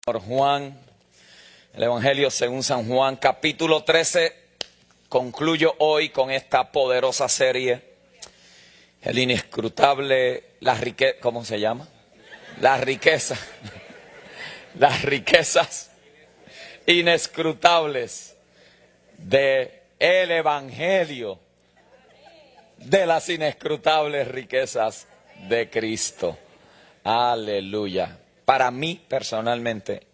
Por Juan, el Evangelio según San Juan, capítulo 13. Concluyo hoy con esta poderosa serie, el inescrutable, ¿cómo se llama? Las riquezas inescrutables del Evangelio, de las inescrutables riquezas de Cristo. Aleluya. Para mí, personalmente,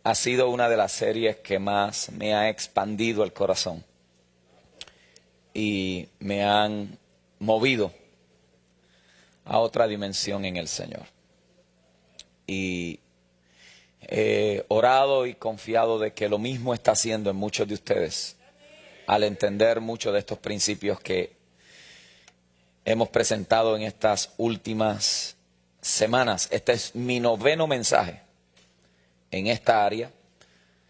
ha sido una de las series que más me ha expandido el corazón y me han movido a otra dimensión en el Señor. Y he orado y confiado de que lo mismo está haciendo en muchos de ustedes al entender muchos de estos principios que hemos presentado en estas últimas semanas. Este es mi 9º mensaje en esta área.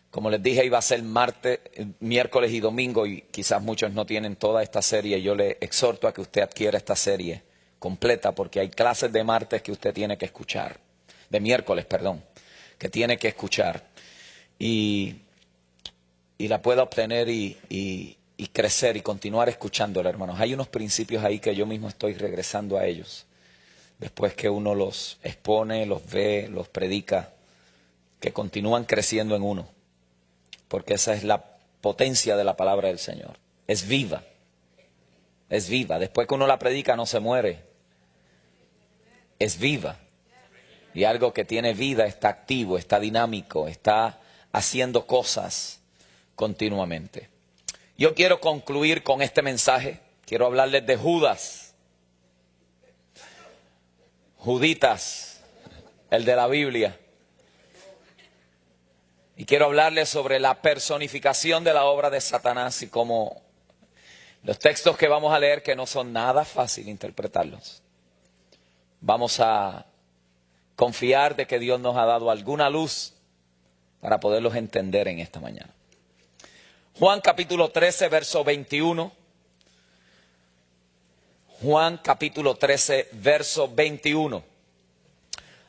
Como les dije, iba a ser martes, miércoles y domingo, y quizás muchos no tienen toda esta serie. Yo le exhorto a que usted adquiera esta serie completa, porque hay clases de martes que usted tiene que escuchar, de miércoles, perdón, que tiene que escuchar, y la pueda obtener y crecer y continuar escuchándola, hermanos. Hay unos principios ahí que yo mismo estoy regresando a ellos, después que uno los expone, los ve, los predica, que continúan creciendo en uno, porque esa es la potencia de la palabra del Señor. Es viva, es viva. Después que uno la predica no se muere, es viva. Y algo que tiene vida está activo, está dinámico, está haciendo cosas continuamente. Yo quiero concluir con este mensaje. Quiero hablarles de Judas, Juditas, el de la Biblia. Y quiero hablarles sobre la personificación de la obra de Satanás y cómo los textos que vamos a leer, que no son nada fácil interpretarlos, vamos a confiar de que Dios nos ha dado alguna luz para poderlos entender en esta mañana. Juan capítulo 13, verso 21. Juan capítulo 13, verso 21.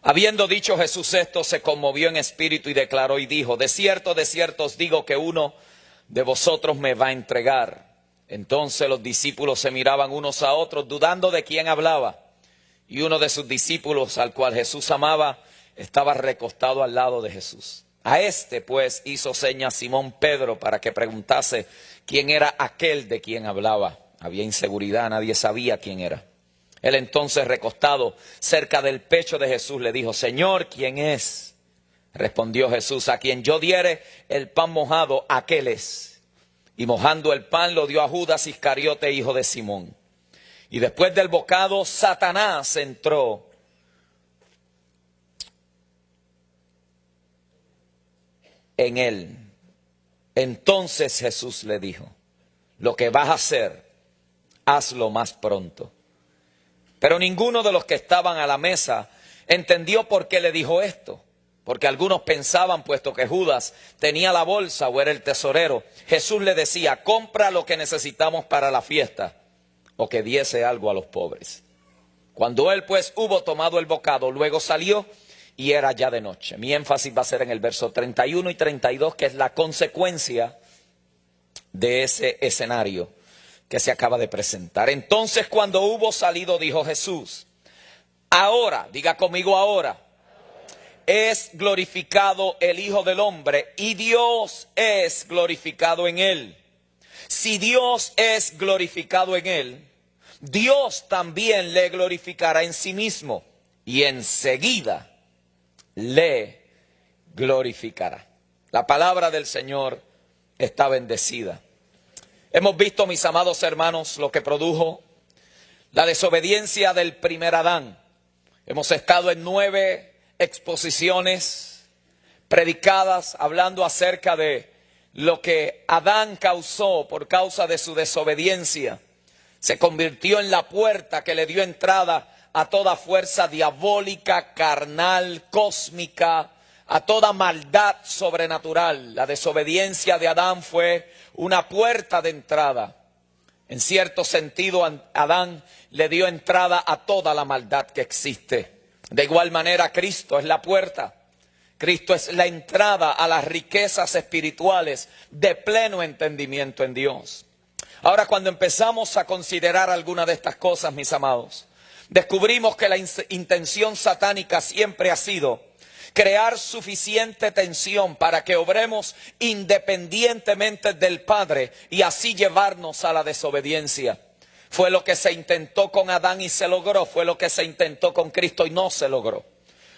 Habiendo dicho Jesús esto, se conmovió en espíritu y declaró y dijo: de cierto os digo que uno de vosotros me va a entregar. Entonces los discípulos se miraban unos a otros, dudando de quién hablaba. Y uno de sus discípulos, al cual Jesús amaba, estaba recostado al lado de Jesús. A este, pues, hizo señas Simón Pedro para que preguntase quién era aquel de quien hablaba. Había inseguridad, nadie sabía quién era. Él entonces, recostado cerca del pecho de Jesús, le dijo: Señor, ¿quién es? Respondió Jesús: a quien yo diere el pan mojado, aquel es. Y mojando el pan lo dio a Judas Iscariote, hijo de Simón. Y después del bocado, Satanás entró en él. Entonces Jesús le dijo: lo que vas a hacer, hazlo más pronto. Pero ninguno de los que estaban a la mesa entendió por qué le dijo esto. Porque algunos pensaban, puesto que Judas tenía la bolsa o era el tesorero, Jesús le decía: compra lo que necesitamos para la fiesta, o que diese algo a los pobres. Cuando él pues hubo tomado el bocado, luego salió y era ya de noche. Mi énfasis va a ser en el verso 31 y 32, que es la consecuencia de ese escenario que se acaba de presentar. Entonces, cuando hubo salido, dijo Jesús: ahora, diga conmigo, ahora es glorificado el Hijo del Hombre, y Dios es glorificado en él. Si Dios es glorificado en él, Dios también le glorificará en sí mismo, y enseguida le glorificará. La palabra del Señor está bendecida. Hemos visto, mis amados hermanos, lo que produjo la desobediencia del primer Adán. Hemos estado en 9 exposiciones predicadas hablando acerca de lo que Adán causó por causa de su desobediencia. Se convirtió en la puerta que le dio entrada a toda fuerza diabólica, carnal, cósmica, a toda maldad sobrenatural. La desobediencia de Adán fue una puerta de entrada. En cierto sentido, Adán le dio entrada a toda la maldad que existe. De igual manera, Cristo es la puerta Cristo es la entrada a las riquezas espirituales de pleno entendimiento en Dios. Ahora, cuando empezamos a considerar alguna de estas cosas, mis amados, descubrimos que la intención satánica siempre ha sido crear suficiente tensión para que obremos independientemente del Padre y así llevarnos a la desobediencia. Fue lo que se intentó con Adán y se logró, fue lo que se intentó con Cristo y no se logró.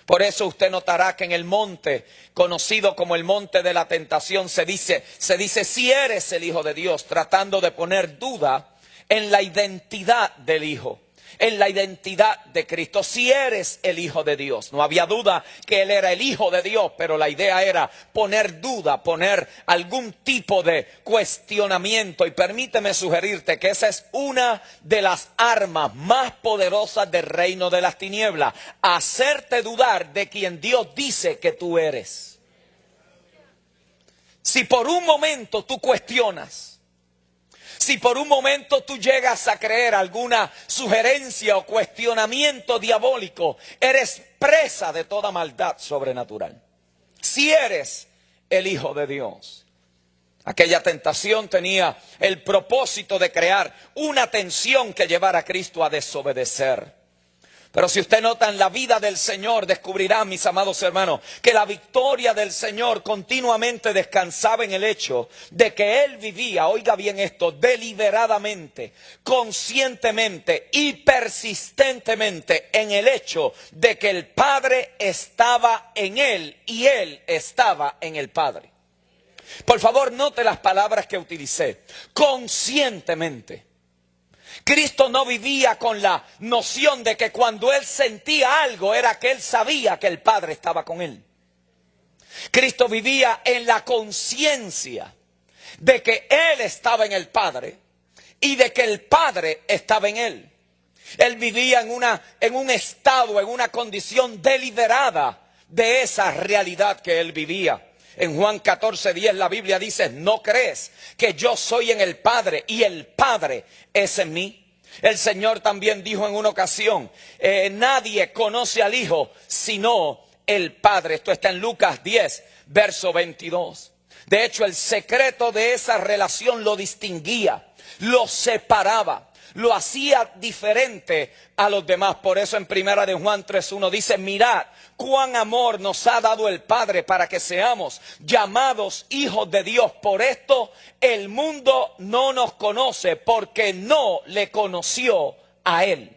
Por eso usted notará que en el monte, conocido como el monte de la tentación, se dice, si eres el Hijo de Dios, tratando de poner duda en la identidad del Hijo, en la identidad de Cristo. Si eres el Hijo de Dios, no había duda que Él era el Hijo de Dios, pero la idea era poner duda, poner algún tipo de cuestionamiento. Y permíteme sugerirte que esa es una de las armas más poderosas del reino de las tinieblas, hacerte dudar de quien Dios dice que tú eres. Si por un momento tú cuestionas, si por un momento tú llegas a creer alguna sugerencia o cuestionamiento diabólico, eres presa de toda maldad sobrenatural. Si eres el Hijo de Dios. Aquella tentación tenía el propósito de crear una tensión que llevara a Cristo a desobedecer. Pero si usted nota en la vida del Señor, descubrirá, mis amados hermanos, que la victoria del Señor continuamente descansaba en el hecho de que Él vivía, oiga bien esto, deliberadamente, conscientemente y persistentemente en el hecho de que el Padre estaba en Él y Él estaba en el Padre. Por favor, note las palabras que utilicé, conscientemente. Cristo no vivía con la noción de que cuando Él sentía algo era que Él sabía que el Padre estaba con Él. Cristo vivía en la conciencia de que Él estaba en el Padre y de que el Padre estaba en Él. Él vivía en un estado, en una condición deliberada de esa realidad que Él vivía. En Juan 14:10 la Biblia dice, ¿no crees que yo soy en el Padre y el Padre es en mí? El Señor también dijo en una ocasión, nadie conoce al Hijo sino el Padre. Esto está en Lucas 10, verso 22. De hecho, el secreto de esa relación lo distinguía, lo separaba, lo hacía diferente a los demás. Por eso en primera de Juan 3:1 dice, mirad cuán amor nos ha dado el Padre para que seamos llamados hijos de Dios. Por esto el mundo no nos conoce porque no le conoció a Él.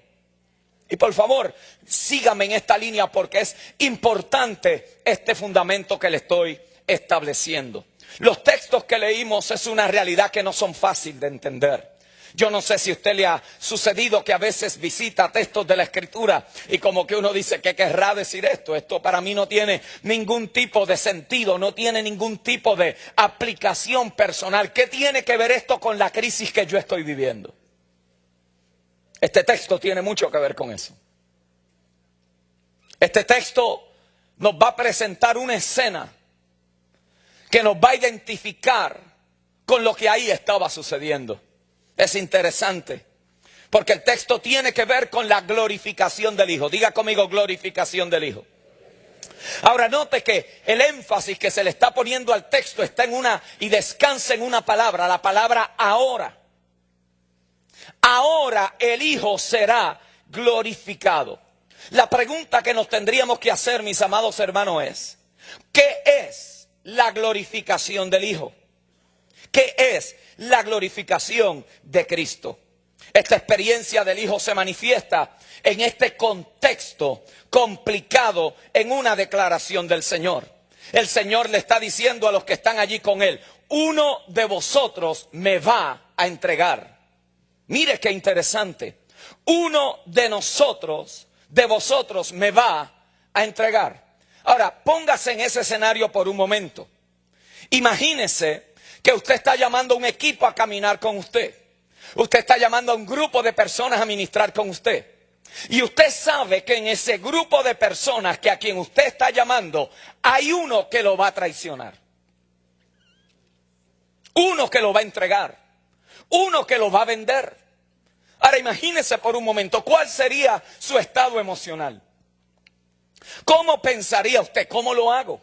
Y por favor, sígame en esta línea porque es importante este fundamento que le estoy estableciendo. Los textos que leímos es una realidad que no son fáciles de entender. Yo no sé si a usted le ha sucedido que a veces visita textos de la Escritura y como que uno dice, ¿qué querrá decir esto? Esto para mí no tiene ningún tipo de sentido, no tiene ningún tipo de aplicación personal. ¿Qué tiene que ver esto con la crisis que yo estoy viviendo? Este texto tiene mucho que ver con eso. Este texto nos va a presentar una escena que nos va a identificar con lo que ahí estaba sucediendo. Es interesante, porque el texto tiene que ver con la glorificación del Hijo. Diga conmigo, glorificación del Hijo. Ahora note que el énfasis que se le está poniendo al texto está en y descansa en una palabra, la palabra ahora. Ahora el Hijo será glorificado. La pregunta que nos tendríamos que hacer, mis amados hermanos, es, ¿qué es la glorificación del Hijo? ¿Qué es la glorificación de Cristo? Esta experiencia del Hijo se manifiesta en este contexto complicado en una declaración del Señor. El Señor le está diciendo a los que están allí con Él, uno de vosotros me va a entregar. Mire qué interesante. Uno de vosotros me va a entregar. Ahora, póngase en ese escenario por un momento. Imagínese que usted está llamando a un equipo a caminar con usted. Usted está llamando a un grupo de personas a ministrar con usted. Y usted sabe que en ese grupo de personas que a quien usted está llamando, hay uno que lo va a traicionar. Uno que lo va a entregar. Uno que lo va a vender. Ahora imagínese por un momento, ¿cuál sería su estado emocional? ¿Cómo pensaría usted? ¿Cómo lo hago?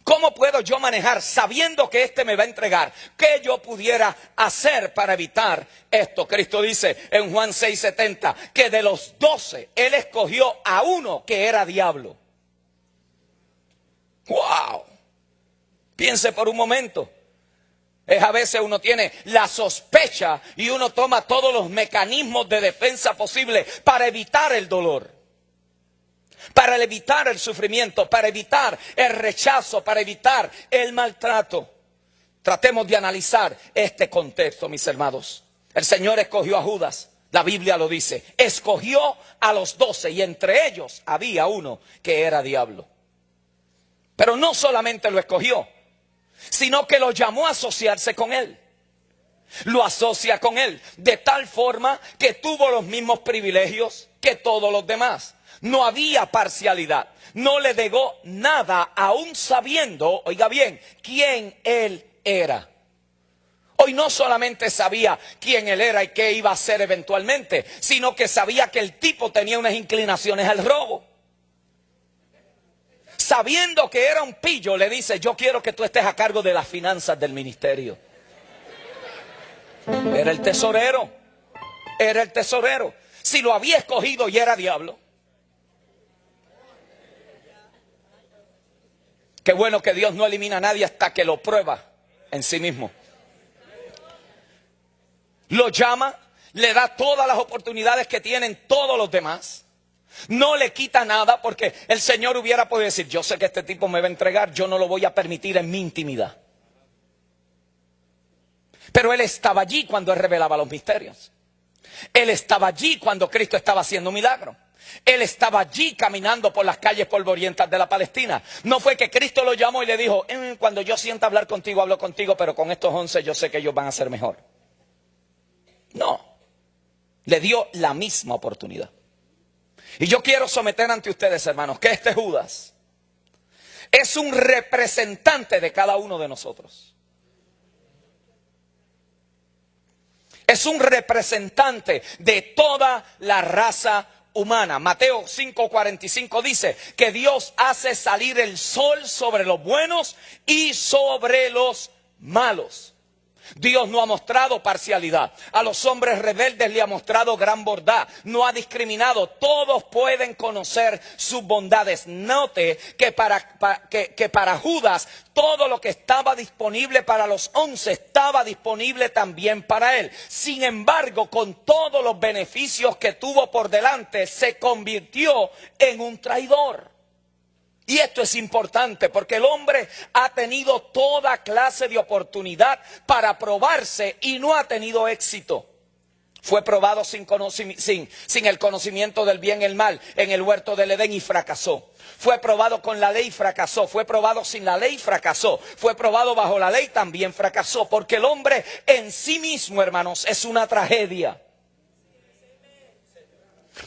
¿Cómo puedo yo manejar sabiendo que este me va a entregar? ¿Qué yo pudiera hacer para evitar esto? Cristo dice en Juan 6:70 que de los 12 Él escogió a uno que era diablo. ¡Wow! Piense por un momento. A veces uno tiene la sospecha y uno toma todos los mecanismos de defensa posibles para evitar el dolor, para evitar el sufrimiento, para evitar el rechazo, para evitar el maltrato. Tratemos de analizar este contexto, mis hermanos. El Señor escogió a Judas, la Biblia lo dice. Escogió a los 12 y entre ellos había uno que era diablo. Pero no solamente lo escogió, sino que lo llamó a asociarse con él. Lo asocia con él de tal forma que tuvo los mismos privilegios que todos los demás. No había parcialidad, no le negó nada, aún sabiendo, oiga bien, quién él era. Hoy no solamente sabía quién él era y qué iba a hacer eventualmente, sino que sabía que el tipo tenía unas inclinaciones al robo. Sabiendo que era un pillo, le dice, yo quiero que tú estés a cargo de las finanzas del ministerio. Era el tesorero, era el tesorero. Si lo había escogido y era diablo. Qué bueno que Dios no elimina a nadie hasta que lo prueba en sí mismo. Lo llama, le da todas las oportunidades que tienen todos los demás. No le quita nada porque el Señor hubiera podido decir, yo sé que este tipo me va a entregar, yo no lo voy a permitir en mi intimidad. Pero Él estaba allí cuando Él revelaba los misterios. Él estaba allí cuando Cristo estaba haciendo milagros. Él estaba allí caminando por las calles polvorientas de la Palestina. No fue que Cristo lo llamó y le dijo, cuando yo sienta hablar contigo, hablo contigo, pero con estos 11 yo sé que ellos van a ser mejor. No, le dio la misma oportunidad. Y yo quiero someter ante ustedes, hermanos, que este Judas es un representante de cada uno de nosotros. Es un representante de toda la raza humana. Mateo 5:45 dice que Dios hace salir el sol sobre los buenos y sobre los malos. Dios no ha mostrado parcialidad. A los hombres rebeldes le ha mostrado gran bondad. No ha discriminado. Todos pueden conocer sus bondades. Note que para Judas todo lo que estaba disponible para los 11 estaba disponible también para él. Sin embargo, con todos los beneficios que tuvo por delante, se convirtió en un traidor. Y esto es importante porque el hombre ha tenido toda clase de oportunidad para probarse y no ha tenido éxito. Fue probado sin el conocimiento del bien y el mal en el huerto del Edén y fracasó. Fue probado con la ley y fracasó. Fue probado sin la ley y fracasó. Fue probado bajo la ley, también fracasó. Porque el hombre en sí mismo, hermanos, es una tragedia.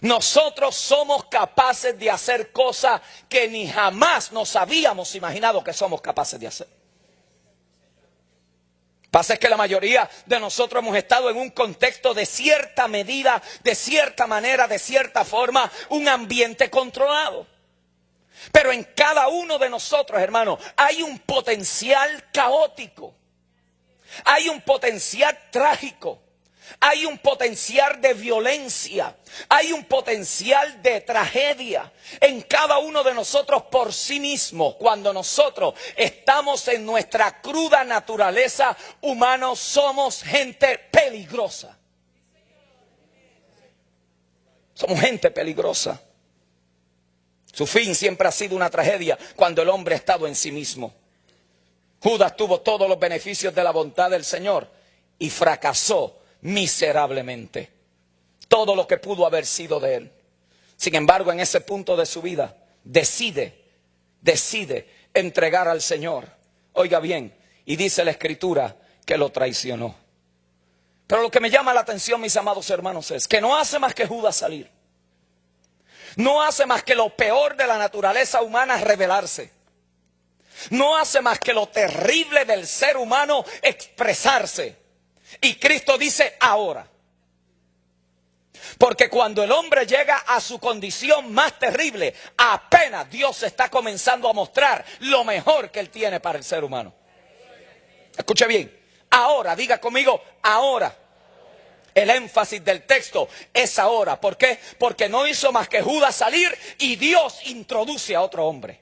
Nosotros somos capaces de hacer cosas que ni jamás nos habíamos imaginado que somos capaces de hacer. Pasa es que la mayoría de nosotros hemos estado en un contexto de cierta medida, de cierta manera, de cierta forma, un ambiente controlado. Pero en cada uno de nosotros, hermanos, hay un potencial caótico. Hay un potencial trágico. Hay un potencial de violencia, hay un potencial de tragedia en cada uno de nosotros por sí mismo. Cuando nosotros estamos en nuestra cruda naturaleza humana, somos gente peligrosa. Somos gente peligrosa. Su fin siempre ha sido una tragedia cuando el hombre ha estado en sí mismo. Judas tuvo todos los beneficios de la bondad del Señor y fracasó miserablemente. Todo lo que pudo haber sido de él. Sin embargo, en ese punto de su vida, decide entregar al Señor. Oiga bien, y dice la Escritura que lo traicionó. Pero lo que me llama la atención, mis amados hermanos, es que no hace más que Judas salir. No hace más que lo peor de la naturaleza humana revelarse. No hace más que lo terrible del ser humano expresarse. Y Cristo dice ahora. Porque cuando el hombre llega a su condición más terrible, apenas Dios está comenzando a mostrar lo mejor que Él tiene para el ser humano. Escuche bien, ahora, diga conmigo, ahora. El énfasis del texto es ahora. ¿Por qué? Porque no hizo más que Judas salir y Dios introduce a otro hombre.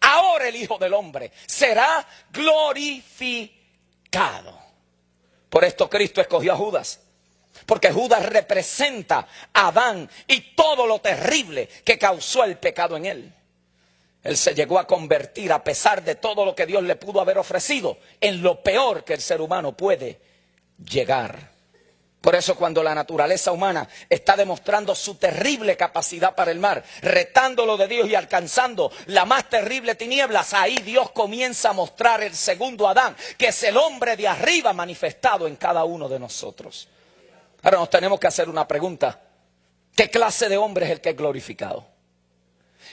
Ahora el Hijo del Hombre será glorificado. Por esto Cristo escogió a Judas. Porque Judas representa a Adán y todo lo terrible que causó el pecado en él. Él se llegó a convertir, a pesar de todo lo que Dios le pudo haber ofrecido, en lo peor que el ser humano puede llegar. Por eso cuando la naturaleza humana está demostrando su terrible capacidad para el mal, retándolo de Dios y alcanzando la más terrible tinieblas, ahí Dios comienza a mostrar el segundo Adán, que es el hombre de arriba manifestado en cada uno de nosotros. Ahora nos tenemos que hacer una pregunta. ¿Qué clase de hombre es el que es glorificado?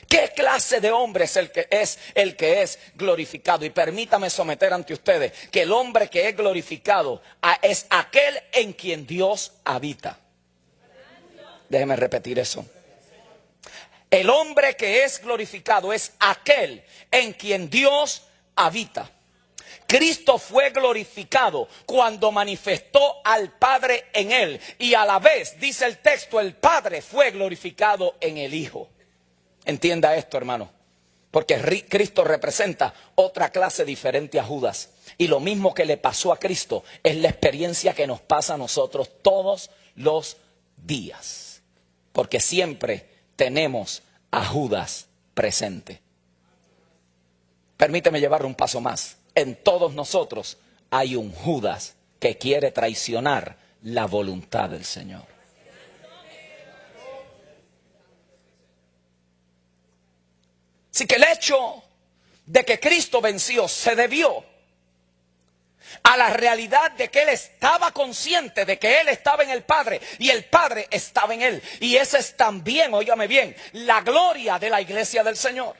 ¿Qué clase de hombre es el que es glorificado? Y permítame someter ante ustedes que el hombre que es glorificado es aquel en quien Dios habita. Déjeme repetir eso. El hombre que es glorificado es aquel en quien Dios habita. Cristo fue glorificado cuando manifestó al Padre en él. Y a la vez, dice el texto, el Padre fue glorificado en el Hijo. Entienda esto, hermano, porque Cristo representa otra clase diferente a Judas. Y lo mismo que le pasó a Cristo es la experiencia que nos pasa a nosotros todos los días. Porque siempre tenemos a Judas presente. Permíteme llevarle un paso más. En todos nosotros hay un Judas que quiere traicionar la voluntad del Señor. Así que el hecho de que Cristo venció se debió a la realidad de que Él estaba consciente de que Él estaba en el Padre y el Padre estaba en Él. Y esa es también, óigame bien, la gloria de la iglesia del Señor.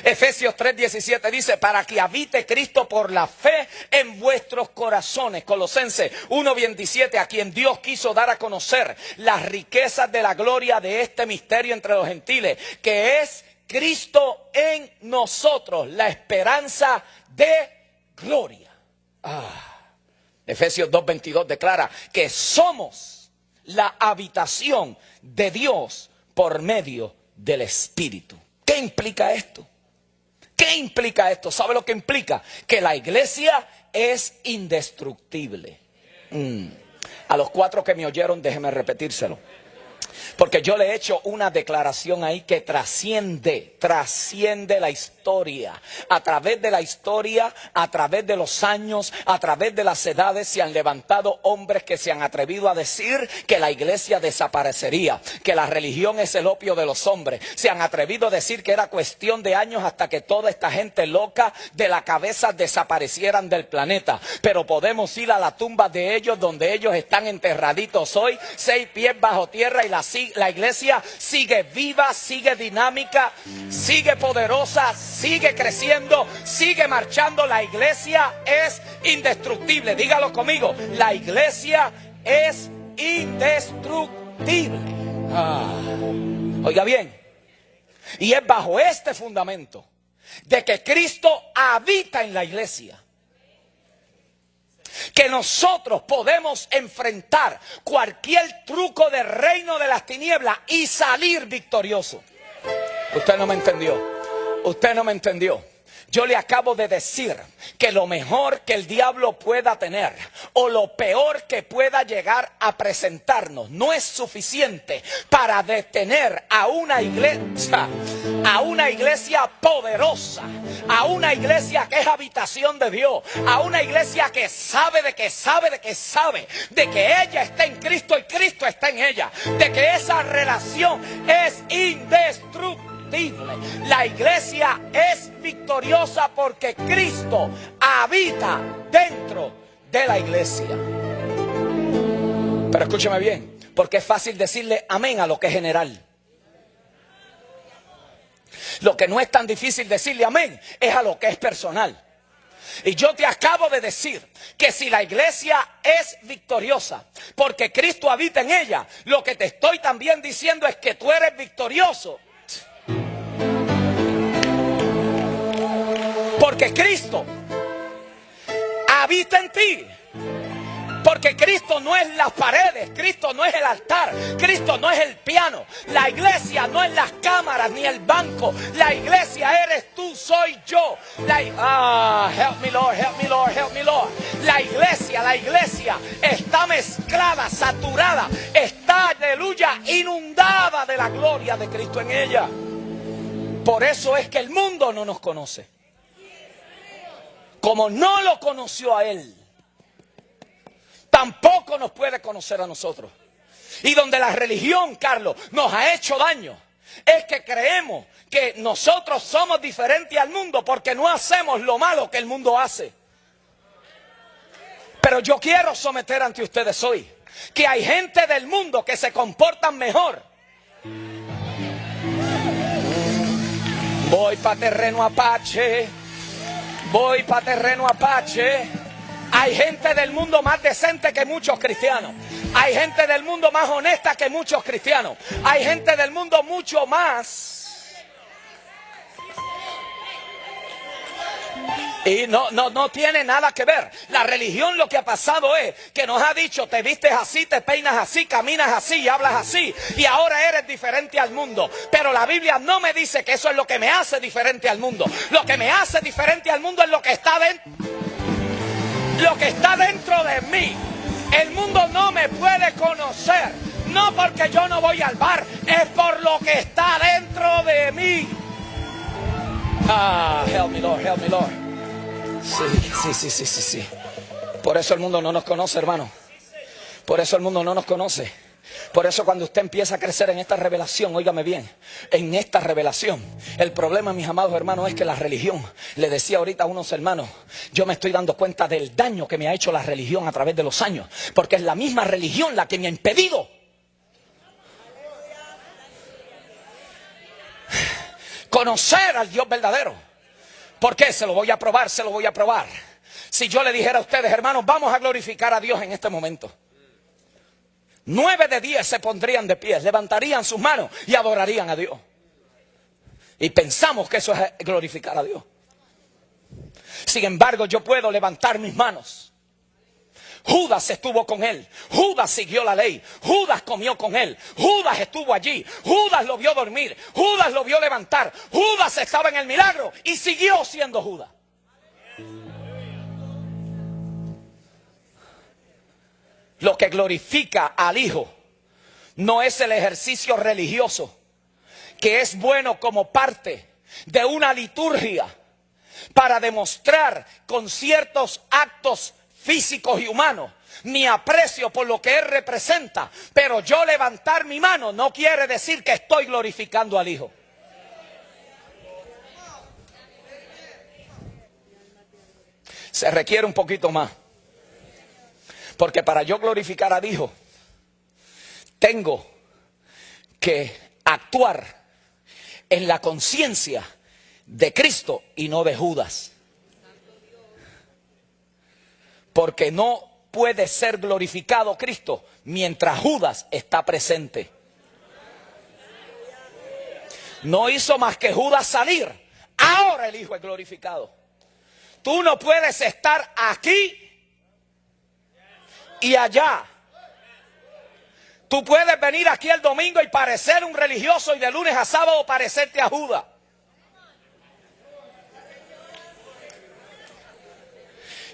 Efesios 3:17 dice, para que habite Cristo por la fe en vuestros corazones. Colosenses 1:27, a quien Dios quiso dar a conocer las riquezas de la gloria de este misterio entre los gentiles, que es Cristo en nosotros, la esperanza de gloria. Efesios 2:22 declara que somos la habitación de Dios por medio del Espíritu. ¿Qué implica esto? ¿Qué implica esto? ¿Sabe lo que implica? Que la iglesia es indestructible. A los 4 que me oyeron, déjeme repetírselo. Porque yo le he hecho una declaración ahí que trasciende la historia. A través de la historia, a través de los años, a través de las edades, se han levantado hombres que se han atrevido a decir que la iglesia desaparecería, que la religión es el opio de los hombres. Se han atrevido a decir que era cuestión de años hasta que toda esta gente loca de la cabeza desaparecieran del planeta. Pero podemos ir a la tumba de ellos, donde ellos están enterraditos hoy, 6 pies bajo tierra, y la iglesia sigue viva, sigue dinámica, sigue poderosa, sigue creciendo, sigue marchando. La iglesia es indestructible. Dígalo conmigo, la iglesia es indestructible. Oiga bien, y es bajo este fundamento de que Cristo habita en la iglesia que nosotros podemos enfrentar cualquier truco del reino de las tinieblas y salir victorioso. Usted no me entendió. Usted no me entendió. Yo le acabo de decir que lo mejor que el diablo pueda tener o lo peor que pueda llegar a presentarnos no es suficiente para detener a una iglesia poderosa, a una iglesia que es habitación de Dios, a una iglesia que sabe de que ella está en Cristo y Cristo está en ella, de que esa relación es indestructible. La iglesia es victoriosa porque Cristo habita dentro de la iglesia. Pero escúcheme bien, porque es fácil decirle amén a lo que es general. Lo que no es tan difícil decirle amén es a lo que es personal. Y yo te acabo de decir que si la iglesia es victoriosa, porque Cristo habita en ella, lo que te estoy también diciendo es que tú eres victorioso. Porque Cristo habita en ti. Porque Cristo no es las paredes, Cristo no es el altar, Cristo no es el piano, la iglesia no es las cámaras ni el banco, la iglesia eres tú, soy yo. Help me Lord, help me Lord, help me Lord. La iglesia está mezclada, saturada, está, aleluya, inundada de la gloria de Cristo en ella. Por eso es que el mundo no nos conoce. Como no lo conoció a Él, tampoco nos puede conocer a nosotros. Y donde la religión, Carlos, nos ha hecho daño, es que creemos que nosotros somos diferentes al mundo porque no hacemos lo malo que el mundo hace. Pero yo quiero someter ante ustedes hoy que hay gente del mundo que se comportan mejor. Voy para terreno Apache. Voy para terreno Apache. Hay gente del mundo más decente que muchos cristianos. Hay gente del mundo más honesta que muchos cristianos. Hay gente del mundo mucho más. Y no tiene nada que ver. La religión lo que ha pasado es que nos ha dicho: te vistes así, te peinas así, caminas así y hablas así, y ahora eres diferente al mundo. Pero la Biblia no me dice que eso es lo que me hace diferente al mundo. Lo que me hace diferente al mundo es lo que está dentro de mí. El mundo no me puede conocer, no porque yo no voy al bar, es por lo que está dentro de mí. Help me Lord, help me Lord. Sí. Por eso el mundo no nos conoce, hermano. Por eso el mundo no nos conoce. Por eso cuando usted empieza a crecer en esta revelación, óigame bien, en esta revelación, el problema, mis amados hermanos, es que la religión, le decía ahorita a unos hermanos, yo me estoy dando cuenta del daño que me ha hecho la religión a través de los años, porque es la misma religión la que me ha impedido conocer al Dios verdadero. ¿Por qué? Se lo voy a probar. Si yo le dijera a ustedes, hermanos, vamos a glorificar a Dios en este momento, 9 de 10 se pondrían de pie, levantarían sus manos y adorarían a Dios. Y pensamos que eso es glorificar a Dios. Sin embargo, yo puedo levantar mis manos. Judas estuvo con él, Judas siguió la ley, Judas comió con él, Judas estuvo allí, Judas lo vio dormir, Judas lo vio levantar, Judas estaba en el milagro y siguió siendo Judas. Lo que glorifica al Hijo no es el ejercicio religioso, que es bueno como parte de una liturgia para demostrar con ciertos actos físicos y humanos mi aprecio por lo que Él representa. Pero yo levantar mi mano no quiere decir que estoy glorificando al Hijo. Se requiere un poquito más. Porque para yo glorificar al Hijo, tengo que actuar en la conciencia de Cristo y no de Judas. Porque no puede ser glorificado Cristo mientras Judas está presente. No hizo más que Judas salir. Ahora el Hijo es glorificado. Tú no puedes estar aquí y allá. Tú puedes venir aquí el domingo y parecer un religioso y de lunes a sábado parecerte a Judas.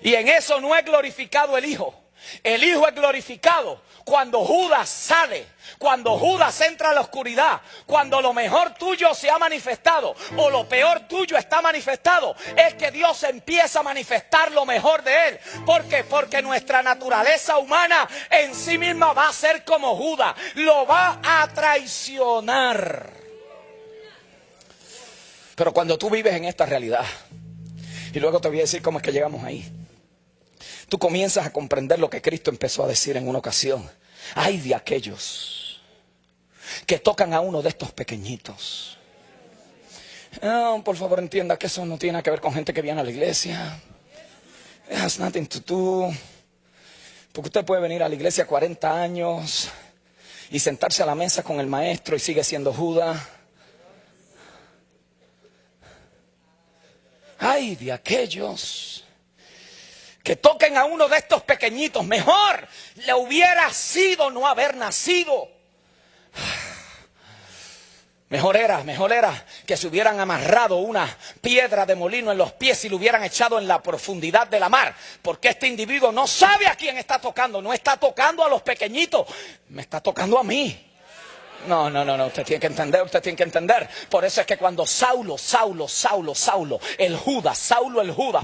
Y en eso no es glorificado el Hijo. El Hijo es glorificado cuando Judas sale, cuando Judas entra a la oscuridad, cuando lo mejor tuyo se ha manifestado o lo peor tuyo está manifestado. Es que Dios empieza a manifestar lo mejor de Él. ¿Por qué? Porque nuestra naturaleza humana en sí misma va a ser como Judas, lo va a traicionar. Pero cuando tú vives en esta realidad, y luego te voy a decir cómo es que llegamos ahí, tú comienzas a comprender lo que Cristo empezó a decir en una ocasión. Ay de aquellos que tocan a uno de estos pequeñitos. Por favor entienda que eso no tiene que ver con gente que viene a la iglesia. It has nothing to do. Porque usted puede venir a la iglesia 40 años y sentarse a la mesa con el maestro y sigue siendo Judas. Ay, de aquellos que toquen a uno de estos pequeñitos. Mejor le hubiera sido no haber nacido. Mejor era que se hubieran amarrado una piedra de molino en los pies y lo hubieran echado en la profundidad de la mar. Porque este individuo no sabe a quién está tocando. No está tocando a los pequeñitos. Me está tocando a mí. No, usted tiene que entender. Por eso es que cuando Saulo, el Judas,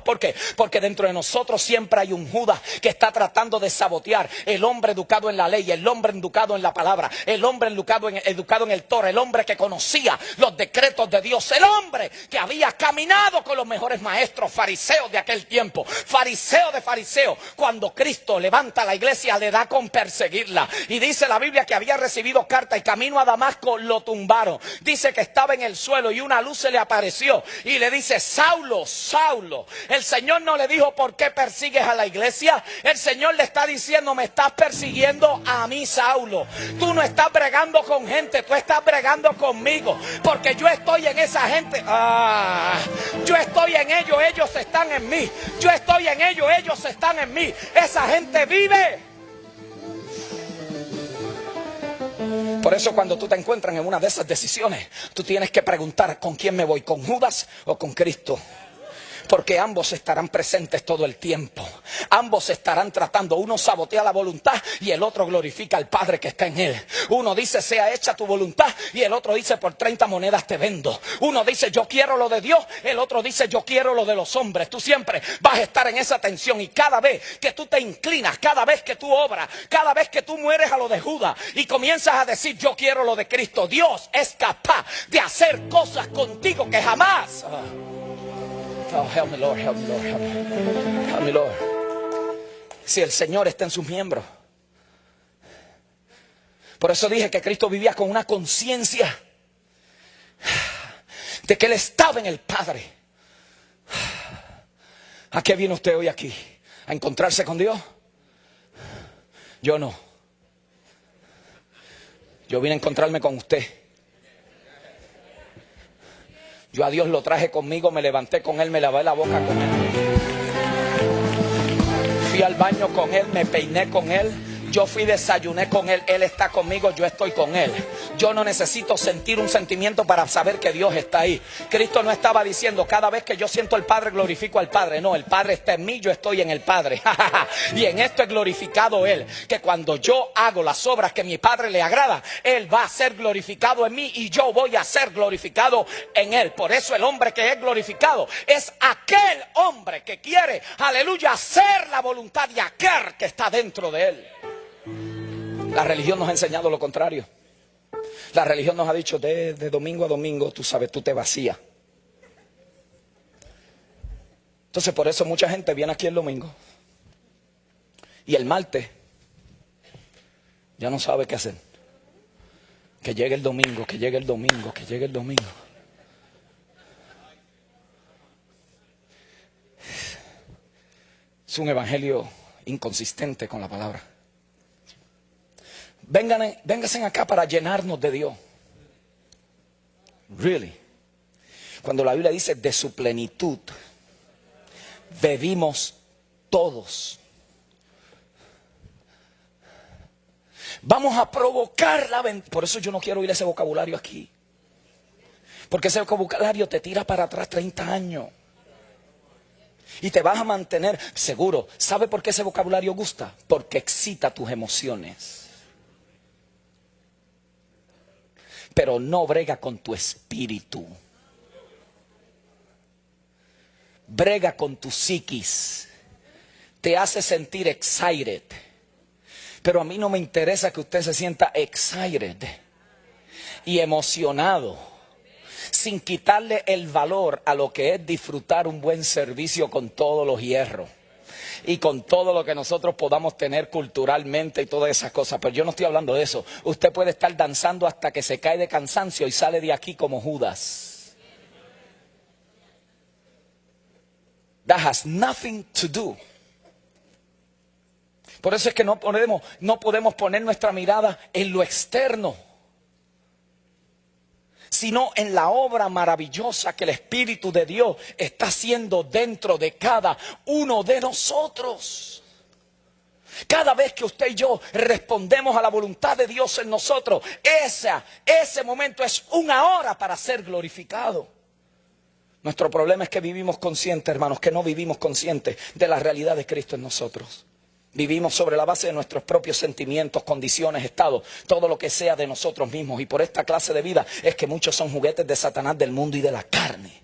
¿por qué? Porque dentro de nosotros siempre hay un Judas que está tratando de sabotear el hombre educado en la ley, el hombre educado en la palabra, el hombre educado en el Torah, el hombre que conocía los decretos de Dios, el hombre que había caminado con los mejores maestros fariseos de aquel tiempo, fariseo de fariseos. Cuando Cristo levanta la iglesia, le da con perseguirla. Y dice la Biblia que había recibido carta y camino a Damasco lo tumbaron. Dice que estaba en el suelo y una luz se le apareció y le dice: Saulo, Saulo. El Señor no le dijo: ¿por qué persigues a la iglesia? El Señor le está diciendo: me estás persiguiendo a mí, Saulo. Tú no estás bregando con gente, tú estás bregando conmigo, porque yo estoy en esa gente. Yo estoy en ellos, ellos están en mí. Yo estoy en ellos, ellos están en mí. Esa gente vive. Por eso cuando tú te encuentras en una de esas decisiones, tú tienes que preguntar: ¿con quién me voy? ¿Con Judas o con Cristo? Porque ambos estarán presentes todo el tiempo. Ambos estarán tratando. Uno sabotea la voluntad y el otro glorifica al Padre que está en él. Uno dice: sea hecha tu voluntad, y el otro dice: por 30 monedas te vendo. Uno dice: yo quiero lo de Dios. El otro dice: yo quiero lo de los hombres. Tú siempre vas a estar en esa tensión, y cada vez que tú te inclinas, cada vez que tú obras, cada vez que tú mueres a lo de Judas y comienzas a decir: yo quiero lo de Cristo, Dios es capaz de hacer cosas contigo que jamás... Oh, help me, Lord, help me, Lord, help me. Help me, Lord. Si el Señor está en sus miembros. Por eso dije que Cristo vivía con una conciencia de que Él estaba en el Padre. ¿A qué viene usted hoy aquí? ¿A encontrarse con Dios? Yo no. Yo vine a encontrarme con usted. Yo a Dios lo traje conmigo, me levanté con Él, me lavé la boca con Él. Fui al baño con Él, me peiné con Él. Yo desayuné con Él, Él está conmigo, yo estoy con Él. Yo no necesito sentir un sentimiento para saber que Dios está ahí. Cristo no estaba diciendo: cada vez que yo siento al Padre, glorifico al Padre. No, el Padre está en mí, yo estoy en el Padre. Y en esto es glorificado Él, que cuando yo hago las obras que a mi Padre le agrada, Él va a ser glorificado en mí y yo voy a ser glorificado en Él. Por eso el hombre que es glorificado es aquel hombre que quiere, aleluya, hacer la voluntad de aquel que está dentro de Él. La religión nos ha enseñado lo contrario. La religión nos ha dicho: de domingo a domingo, tú sabes, tú te vacías. Entonces por eso mucha gente viene aquí el domingo y el martes ya no sabe qué hacer. Que llegue el domingo, que llegue el domingo, que llegue el domingo. Es un evangelio inconsistente con la palabra. Vénganse acá para llenarnos de Dios. Really. Cuando la Biblia dice: de su plenitud bebimos todos. Vamos a provocar la bendición. Por eso yo no quiero oír ese vocabulario aquí. Porque ese vocabulario te tira para atrás 30 años. Y te vas a mantener seguro. ¿Sabe por qué ese vocabulario gusta? Porque excita tus emociones. Pero no brega con tu espíritu. Brega con tu psiquis. Te hace sentir excited. Pero a mí no me interesa que usted se sienta excited y emocionado, sin quitarle el valor a lo que es disfrutar un buen servicio con todos los hierros y con todo lo que nosotros podamos tener culturalmente y todas esas cosas. Pero yo no estoy hablando de eso. Usted puede estar danzando hasta que se cae de cansancio y sale de aquí como Judas. That has nothing to do Por eso es que no podemos poner nuestra mirada en lo externo, sino en la obra maravillosa que el Espíritu de Dios está haciendo dentro de cada uno de nosotros. Cada vez que usted y yo respondemos a la voluntad de Dios en nosotros, ese momento es una hora para ser glorificado. Nuestro problema es que vivimos conscientes, hermanos, que no vivimos conscientes de la realidad de Cristo en nosotros. Vivimos sobre la base de nuestros propios sentimientos, condiciones, estados, todo lo que sea de nosotros mismos. Y por esta clase de vida es que muchos son juguetes de Satanás, del mundo y de la carne.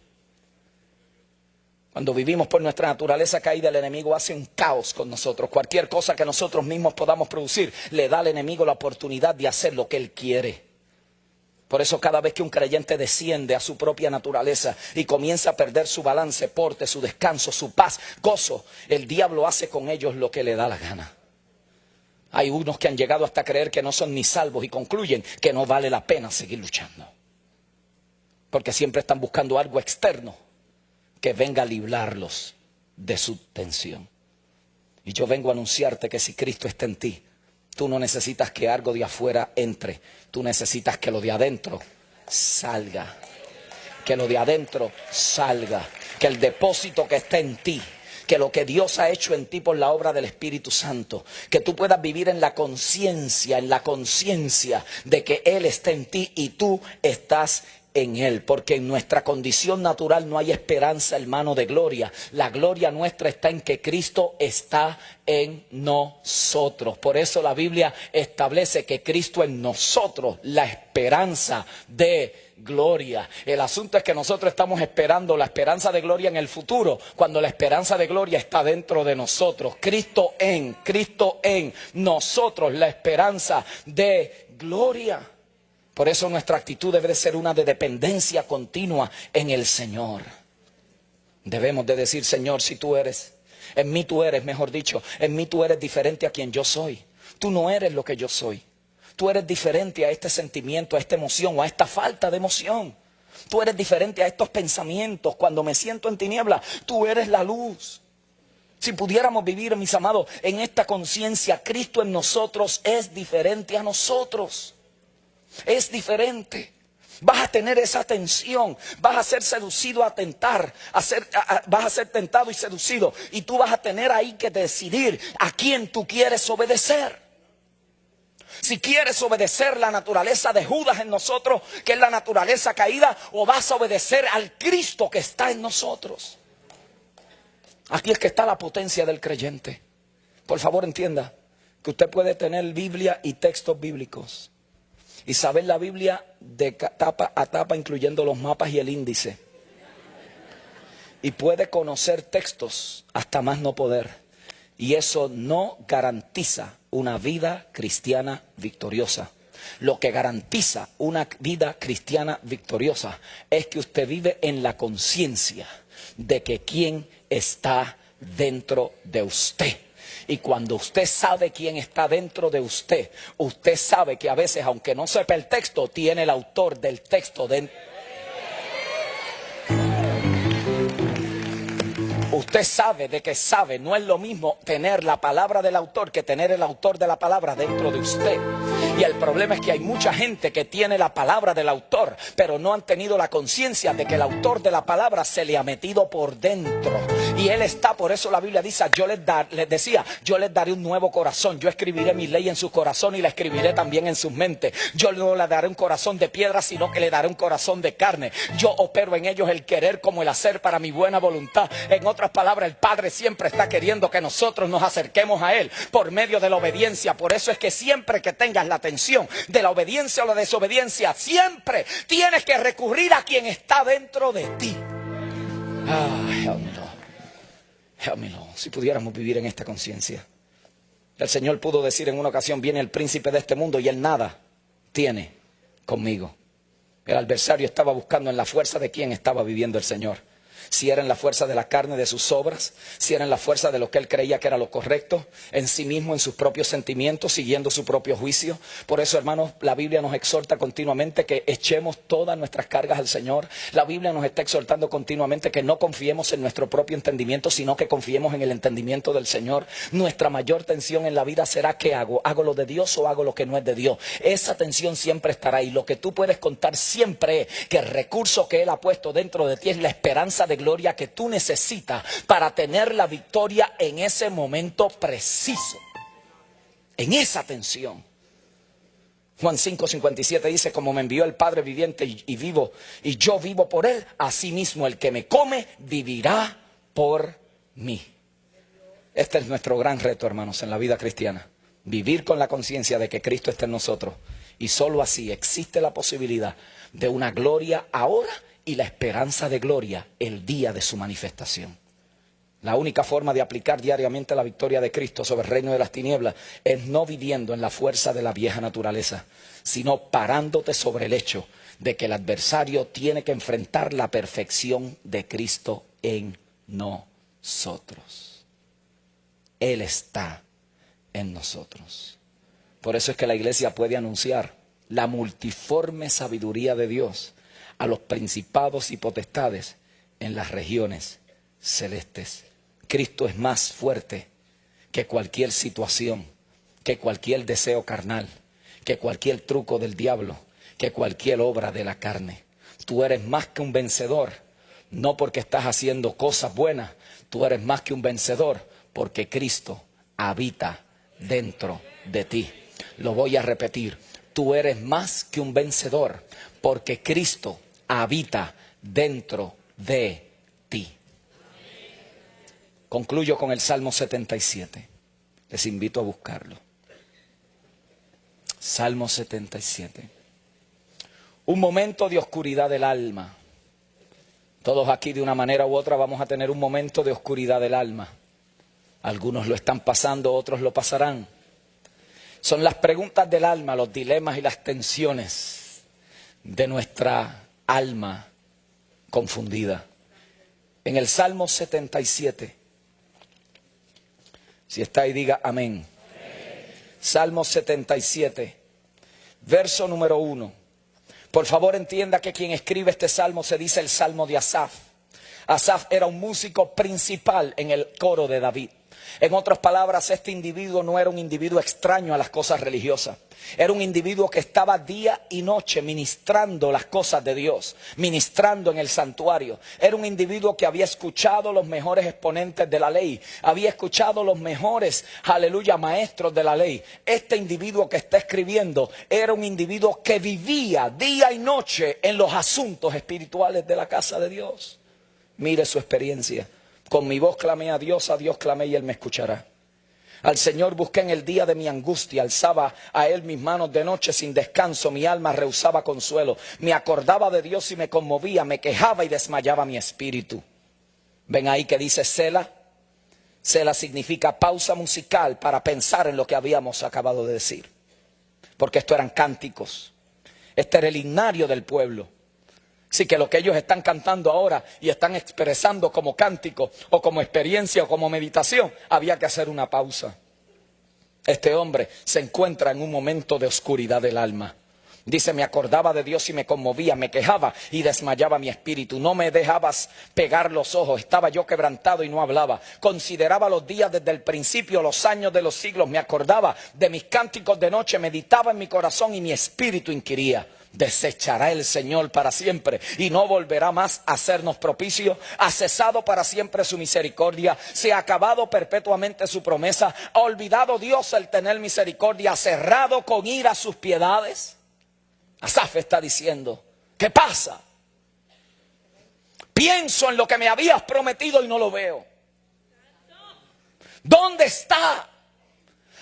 Cuando vivimos por nuestra naturaleza caída, el enemigo hace un caos con nosotros. Cualquier cosa que nosotros mismos podamos producir, le da al enemigo la oportunidad de hacer lo que él quiere. Por eso cada vez que un creyente desciende a su propia naturaleza y comienza a perder su balance, porte, su descanso, su paz, gozo, el diablo hace con ellos lo que le da la gana. Hay unos que han llegado hasta creer que no son ni salvos y concluyen que no vale la pena seguir luchando. Porque siempre están buscando algo externo que venga a librarlos de su tensión. Y yo vengo a anunciarte que si Cristo está en ti, tú no necesitas que algo de afuera entre. Tú necesitas que lo de adentro salga. Que lo de adentro salga. Que el depósito que está en ti, que lo que Dios ha hecho en ti por la obra del Espíritu Santo, que tú puedas vivir en la conciencia de que Él está en ti y tú estás en Él, porque en nuestra condición natural no hay esperanza, hermano, de gloria. La gloria nuestra está en que Cristo está en nosotros. Por eso la Biblia establece que Cristo en nosotros, la esperanza de gloria. El asunto es que nosotros estamos esperando la esperanza de gloria en el futuro, cuando la esperanza de gloria está dentro de nosotros. Cristo en nosotros, la esperanza de gloria. Por eso nuestra actitud debe de ser una de dependencia continua en el Señor. Debemos de decir: Señor, si tú eres, en mí tú eres, mejor dicho, en mí tú eres diferente a quien yo soy. Tú no eres lo que yo soy. Tú eres diferente a este sentimiento, a esta emoción o a esta falta de emoción. Tú eres diferente a estos pensamientos. Cuando me siento en tinieblas, tú eres la luz. Si pudiéramos vivir, mis amados, en esta conciencia, Cristo en nosotros es diferente a nosotros. Es diferente. Vas a tener esa tensión, vas a ser seducido a tentar, vas a ser tentado y seducido, y tú vas a tener ahí que decidir a quién tú quieres obedecer. Si quieres obedecer la naturaleza de Judas en nosotros, que es la naturaleza caída, o vas a obedecer al Cristo que está en nosotros. Aquí es que está la potencia del creyente. Por favor, entienda que usted puede tener Biblia y textos bíblicos y saber la Biblia de tapa a tapa, incluyendo los mapas y el índice. Y puede conocer textos hasta más no poder. Y eso no garantiza una vida cristiana victoriosa. Lo que garantiza una vida cristiana victoriosa es que usted vive en la conciencia de que quién está dentro de usted. Y cuando usted sabe quién está dentro de usted, usted sabe que a veces, aunque no sepa el texto, tiene el autor del texto dentro. Usted sabe de que sabe, no es lo mismo tener la palabra del autor que tener el autor de la palabra dentro de usted. Y el problema es que hay mucha gente que tiene la palabra del autor, pero no han tenido la conciencia de que el autor de la palabra se le ha metido por dentro. Y él está, por eso la Biblia dice, yo les daré un nuevo corazón. Yo escribiré mi ley en su corazón y la escribiré también en sus mentes. Yo no le daré un corazón de piedra, sino que le daré un corazón de carne. Yo opero en ellos el querer como el hacer para mi buena voluntad. En otras palabras, el Padre siempre está queriendo que nosotros nos acerquemos a Él por medio de la obediencia. Por eso es que siempre que tengas la tensión de la obediencia o la desobediencia, siempre tienes que recurrir a quien está dentro de ti. Help me, Lord. Si pudiéramos vivir en esta conciencia. El Señor pudo decir en una ocasión: viene el príncipe de este mundo y él nada tiene conmigo. El adversario estaba buscando en la fuerza de quién estaba viviendo el Señor. si era en la fuerza de la carne, de sus obras, si era en la fuerza de lo que él creía que era lo correcto, en sí mismo, en sus propios sentimientos, siguiendo su propio juicio. Por eso, hermanos, la Biblia nos exhorta continuamente que echemos todas nuestras cargas al Señor. La Biblia nos está exhortando continuamente que no confiemos en nuestro propio entendimiento, sino que confiemos en el entendimiento del Señor. Nuestra mayor tensión en la vida será: ¿qué hago? ¿Hago lo de Dios o hago lo que no es de Dios? Esa tensión siempre estará ahí. Lo que tú puedes contar siempre es que el recurso que Él ha puesto dentro de ti es la esperanza de gloria que tú necesitas para tener la victoria en ese momento preciso, en esa tensión. Juan 5:57 dice: como me envió el Padre viviente y vivo, y yo vivo por Él, asimismo el que me come vivirá por mí. Este es nuestro gran reto, hermanos, en la vida cristiana. Vivir con la conciencia de que Cristo está en nosotros. Y solo así existe la posibilidad de una gloria ahora y la esperanza de gloria el día de su manifestación. La única forma de aplicar diariamente la victoria de Cristo sobre el reino de las tinieblas es no viviendo en la fuerza de la vieja naturaleza, sino parándote sobre el hecho de que el adversario tiene que enfrentar la perfección de Cristo en nosotros. Él está en nosotros. Por eso es que la iglesia puede anunciar la multiforme sabiduría de Dios a los principados y potestades en las regiones celestes. Cristo es más fuerte que cualquier situación, que cualquier deseo carnal, que cualquier truco del diablo, que cualquier obra de la carne. Tú eres más que un vencedor, no porque estás haciendo cosas buenas. Tú eres más que un vencedor porque Cristo habita dentro de ti. Lo voy a repetir. Tú eres más que un vencedor porque Cristo habita dentro de ti. Concluyo con el Salmo 77. Les invito a buscarlo. Salmo 77. Un momento de oscuridad del alma. Todos aquí de una manera u otra vamos a tener un momento de oscuridad del alma. Algunos lo están pasando, otros lo pasarán. Son las preguntas del alma, los dilemas y las tensiones de nuestra alma confundida. En el Salmo 77, si está ahí diga amén. Salmo 77, verso número 1. Por favor entienda que quien escribe este salmo se dice el Salmo de Asaf. Asaf era un músico principal en el coro de David. En otras palabras, este individuo no era un individuo extraño a las cosas religiosas. Era un individuo que estaba día y noche ministrando las cosas de Dios, ministrando en el santuario. Era un individuo que había escuchado los mejores exponentes de la ley, había escuchado los mejores, aleluya, maestros de la ley. Este individuo que está escribiendo era un individuo que vivía día y noche en los asuntos espirituales de la casa de Dios. Mire su experiencia. Con mi voz clamé a Dios clamé y Él me escuchará. Al Señor busqué en el día de mi angustia, alzaba a Él mis manos de noche sin descanso, mi alma rehusaba consuelo. Me acordaba de Dios y me conmovía, me quejaba y desmayaba mi espíritu. ¿Ven ahí que dice Selah? Selah significa pausa musical para pensar en lo que habíamos acabado de decir. Porque esto eran cánticos. Este era el himnario del pueblo. Así que lo que ellos están cantando ahora y están expresando como cántico o como experiencia o como meditación, había que hacer una pausa. Este hombre se encuentra en un momento de oscuridad del alma. Dice, me acordaba de Dios y me conmovía, me quejaba y desmayaba mi espíritu. No me dejabas pegar los ojos, estaba yo quebrantado y no hablaba. Consideraba los días desde el principio, los años de los siglos. Me acordaba de mis cánticos de noche, meditaba en mi corazón y mi espíritu inquiría. Desechará el Señor para siempre y no volverá más a hacernos propicio. Ha cesado para siempre su misericordia, se ha acabado perpetuamente su promesa. Ha olvidado Dios el tener misericordia, ha cerrado con ira sus piedades. Asaf está diciendo, ¿qué pasa? Pienso en lo que me habías prometido y no lo veo. ¿Dónde está?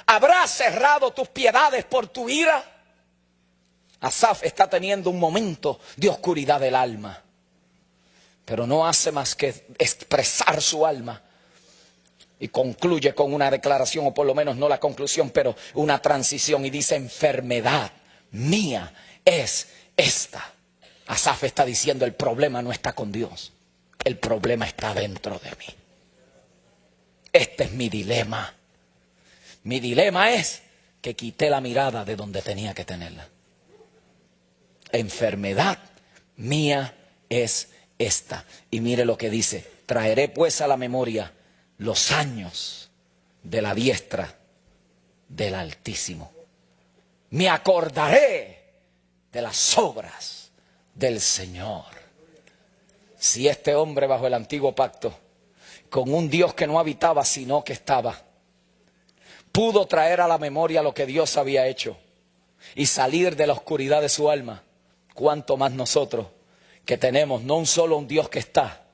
¿Habrás cerrado tus piedades por tu ira? Asaf está teniendo un momento de oscuridad del alma, pero no hace más que expresar su alma y concluye con una declaración, o por lo menos no la conclusión, pero una transición, y dice, enfermedad mía es esta. Asaf está diciendo, el problema no está con Dios, El problema está dentro de mí. Este es mi dilema. Mi dilema es que quité la mirada de donde tenía que tenerla. Enfermedad mía es esta. Y mire lo que dice: traeré pues a la memoria los años de la diestra del Altísimo. Me acordaré de las obras del Señor. Si este hombre bajo el antiguo pacto, con un Dios que no habitaba sino que estaba, pudo traer a la memoria lo que Dios había hecho y salir de la oscuridad de su alma, cuánto más nosotros, que tenemos no solo un Dios que está,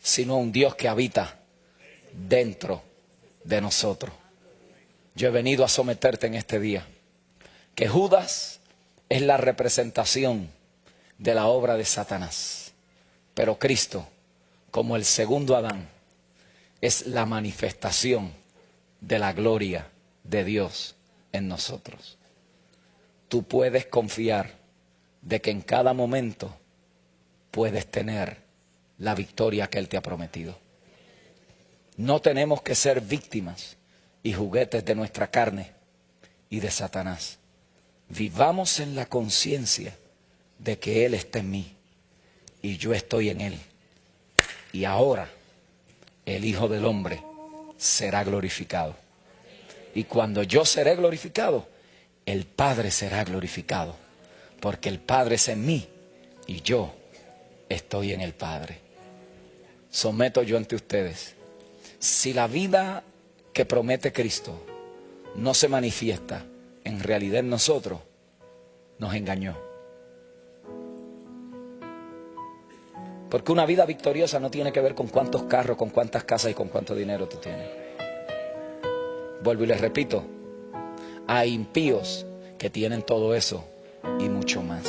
sino un Dios que habita dentro de nosotros. Yo he venido a someterte en este día que Judas es la representación de la obra de Satanás, pero Cristo, como el segundo Adán, es la manifestación de la gloria de Dios en nosotros. Tú puedes confiar de que en cada momento puedes tener la victoria que Él te ha prometido. No tenemos que ser víctimas y juguetes de nuestra carne y de Satanás. Vivamos en la conciencia de que Él está en mí y yo estoy en Él. Y ahora el Hijo del Hombre será glorificado. Y cuando yo seré glorificado, el Padre será glorificado. Porque el Padre es en mí y yo estoy en el Padre. Someto yo ante ustedes. Si la vida que promete Cristo no se manifiesta en realidad en nosotros, nos engañó. Porque una vida victoriosa no tiene que ver con cuántos carros, con cuántas casas y con cuánto dinero tú tienes. Vuelvo y les repito, hay impíos que tienen todo eso y mucho más.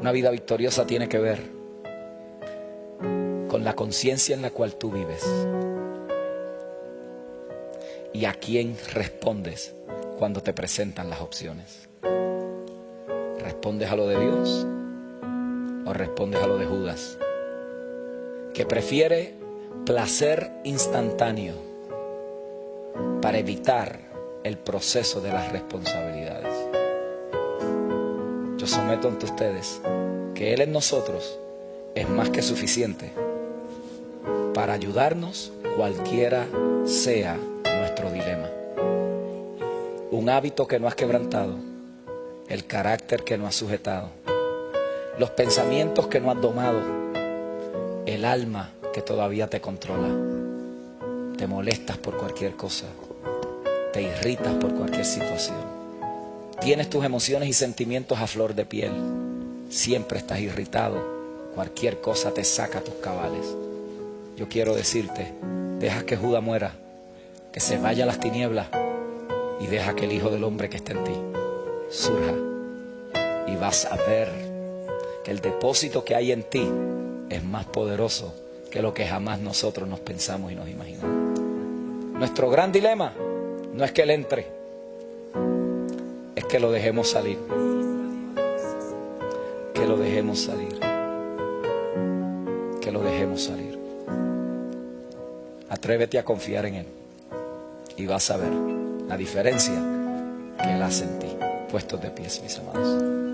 Una vida victoriosa tiene que ver con la conciencia en la cual tú vives y a quién respondes cuando te presentan las opciones. ¿Respondes a lo de Dios o respondes a lo de Judas, que prefiere placer instantáneo para evitar el proceso de las responsabilidades? Yo someto ante ustedes que Él en nosotros es más que suficiente para ayudarnos cualquiera sea nuestro dilema. Un hábito que no has quebrantado, el carácter que no has sujetado, los pensamientos que no has domado, el alma que todavía te controla. Te molestas por cualquier cosa, te irritas por cualquier situación, tienes tus emociones y sentimientos a flor de piel, siempre estás irritado, cualquier cosa te saca tus cabales. Yo quiero decirte, deja que Judas muera, que se vaya a las tinieblas y deja que el Hijo del Hombre que está en ti surja, y vas a ver que el depósito que hay en ti es más poderoso que lo que jamás nosotros nos pensamos y nos imaginamos. Nuestro gran dilema no es que Él entre, es que lo dejemos salir. Que lo dejemos salir. Que lo dejemos salir. Atrévete a confiar en Él y vas a ver la diferencia que Él hace en ti. Puestos de pies, mis amados.